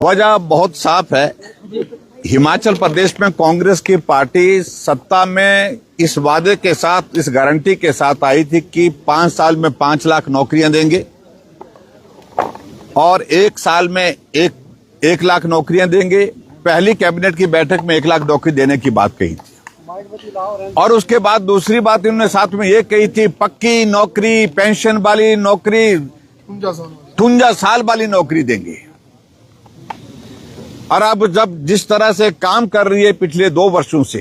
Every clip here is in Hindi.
वजह बहुत साफ है। हिमाचल प्रदेश में कांग्रेस की पार्टी सत्ता में इस वादे के साथ, इस गारंटी के साथ आई थी कि 5 साल में 5 लाख नौकरियां देंगे और 1 साल में 1 लाख नौकरियां देंगे। पहली कैबिनेट की बैठक में 1 लाख नौकरी देने की बात कही थी और उसके बाद दूसरी बात इन्होंने साथ में ये कही थी, पक्की नौकरी, पेंशन वाली नौकरी, 53 साल वाली नौकरी देंगे। और अब जब जिस तरह से काम कर रही है पिछले 2 वर्षों से,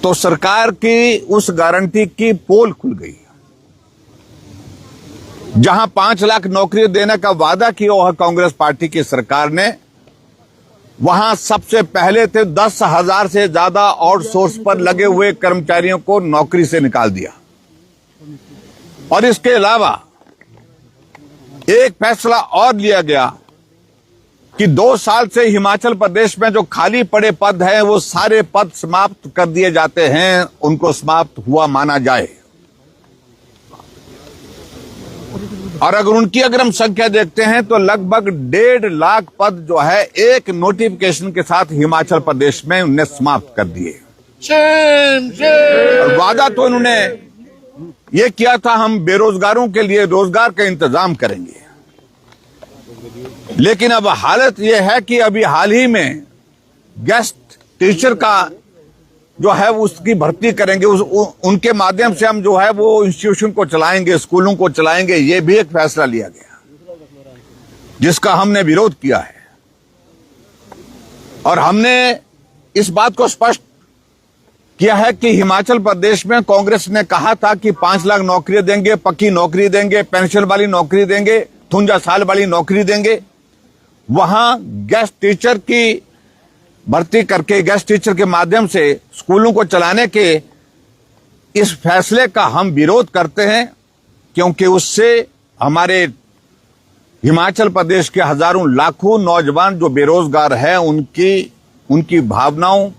तो सरकार की उस गारंटी की पोल खुल गई। जहां 5 लाख नौकरी देने का वादा किया हुआ कांग्रेस पार्टी की सरकार ने, वहां सबसे पहले थे 10,000 से ज्यादा आउटसोर्स पर लगे हुए कर्मचारियों को नौकरी से निकाल दिया। और इसके अलावा एक फैसला और लिया गया कि 2 साल से हिमाचल प्रदेश में जो खाली पड़े पद हैं, वो सारे पद समाप्त कर दिए जाते हैं, उनको समाप्त हुआ माना जाए। और अगर हम संख्या देखते हैं तो लगभग 1.5 लाख पद जो है एक नोटिफिकेशन के साथ हिमाचल प्रदेश में उन्हें समाप्त कर दिए। और वादा तो इन्होंने ये किया था, हम बेरोजगारों के लिए रोजगार का इंतजाम करेंगे। लेकिन अब हालत यह है कि अभी हाल ही में गेस्ट टीचर का जो है उसकी भर्ती करेंगे, उनके माध्यम से हम जो है वो इंस्टीट्यूशन को चलाएंगे, स्कूलों को चलाएंगे। ये भी एक फैसला लिया गया जिसका हमने विरोध किया है। और हमने इस बात को स्पष्ट किया है कि हिमाचल प्रदेश में कांग्रेस ने कहा था कि 5 लाख नौकरी देंगे, पक्की नौकरी देंगे, पेंशन वाली नौकरी देंगे, 53 साल वाली नौकरी देंगे। वहां गेस्ट टीचर की भर्ती करके, गेस्ट टीचर के माध्यम से स्कूलों को चलाने के इस फैसले का हम विरोध करते हैं, क्योंकि उससे हमारे हिमाचल प्रदेश के हजारों लाखों नौजवान जो बेरोजगार हैं, उनकी भावनाओं,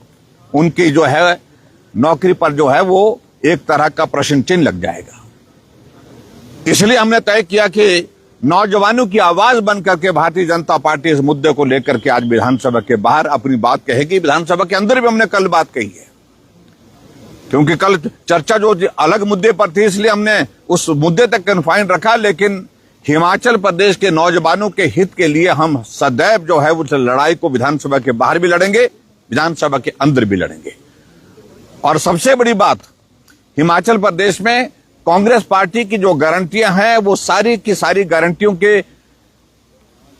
उनकी जो है नौकरी पर जो है वो एक तरह का प्रश्न चिन्ह लग जाएगा। इसलिए हमने तय किया कि नौजवानों की आवाज बनकर के भारतीय जनता पार्टी इस मुद्दे को लेकर के आज विधानसभा के बाहर अपनी बात कहेगी। विधानसभा के अंदर भी हमने कल बात कही है, क्योंकि कल चर्चा जो अलग मुद्दे पर थी, इसलिए हमने उस मुद्दे तक कन्फाइन रखा। लेकिन हिमाचल प्रदेश के नौजवानों के हित के लिए हम सदैव जो है उस लड़ाई को विधानसभा के बाहर भी लड़ेंगे, विधानसभा के अंदर भी लड़ेंगे। और सबसे बड़ी बात, हिमाचल प्रदेश में कांग्रेस पार्टी की जो गारंटियां हैं, वो सारी की सारी गारंटियों के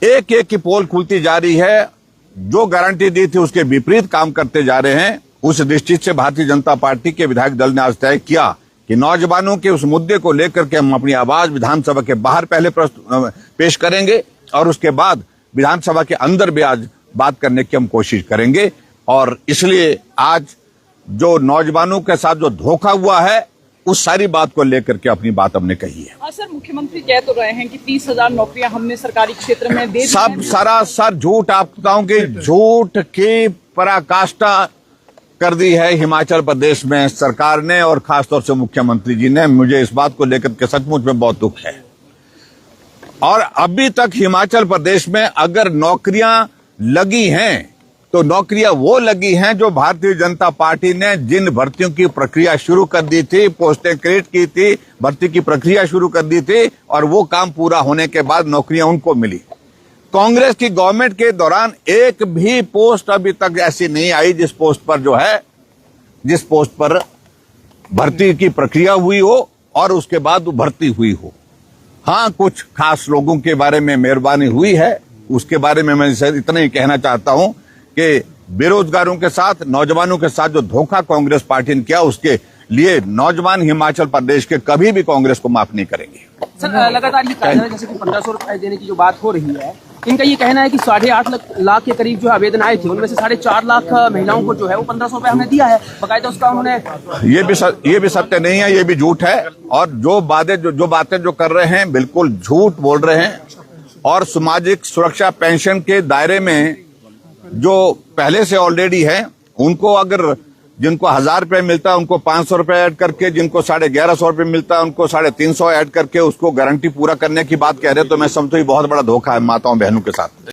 एक एक की पोल खुलती जा रही है। जो गारंटी दी थी उसके विपरीत काम करते जा रहे हैं। उस दृष्टि से भारतीय जनता पार्टी के विधायक दल ने आज तय किया कि नौजवानों के उस मुद्दे को लेकर के हम अपनी आवाज विधानसभा के बाहर पहले पेश करेंगे और उसके बाद विधानसभा के अंदर भी आज बात करने की हम कोशिश करेंगे। और इसलिए आज जो नौजवानों के साथ जो धोखा हुआ है, उस सारी बात को लेकर के अपनी बात हमने कही है। हाँ सर, मुख्यमंत्री कह तो रहे हैं कि 30,000 नौकरियां हमने सरकारी क्षेत्र में दे दी। सब सरासर झूठ, आप बताऊं कि झूठ की पराकाष्ठा कर दी है हिमाचल प्रदेश में सरकार ने और खासतौर से मुख्यमंत्री जी ने। मुझे इस बात को लेकर के सचमुच में बहुत दुख है। और अभी तक हिमाचल प्रदेश में अगर नौकरियां लगी हैं तो नौकरियां वो लगी हैं जो भारतीय जनता पार्टी ने जिन भर्तियों की प्रक्रिया शुरू कर दी थी, पोस्टें क्रिएट की थी, भर्ती की प्रक्रिया शुरू कर दी थी, और वो काम पूरा होने के बाद नौकरियां उनको मिली। कांग्रेस की गवर्नमेंट के दौरान एक भी पोस्ट अभी तक ऐसी नहीं आई जिस पोस्ट पर भर्ती की प्रक्रिया हुई हो और उसके बाद भर्ती हुई हो। हाँ, कुछ खास लोगों के बारे में मेहरबानी हुई है, उसके बारे में मैं इतना ही कहना चाहता हूं कि बेरोजगारों के साथ, नौजवानों के साथ जो धोखा कांग्रेस पार्टी ने किया, उसके लिए नौजवान हिमाचल प्रदेश के कभी भी कांग्रेस को माफ नहीं करेंगे। सर, लगातार ये कहा जा रहा है जैसे कि 1500 रुपए देने की जो बात हो रही है, इनका ये कहना है कि 8.5 लाख के करीब जो आवेदन आए थे, उनमें से 4.5 लाख महिलाओं को जो है वो 1500 रुपए हमने दिया है बकायदा उसका उन्होंने। ये भी सत्य नहीं है, ये भी झूठ है। और जो बातें जो कर रहे हैं बिल्कुल झूठ बोल रहे हैं। और सामाजिक सुरक्षा पेंशन के दायरे में जो पहले से ऑलरेडी है, उनको अगर जिनको 1000 रुपए मिलता है उनको 500 रुपए ऐड करके, जिनको 1150 रुपए मिलता है उनको 350 ऐड करके उसको गारंटी पूरा करने की बात कह रहे हैं, तो मैं समझता हूं ये बहुत बड़ा धोखा है माताओं बहनों के साथ।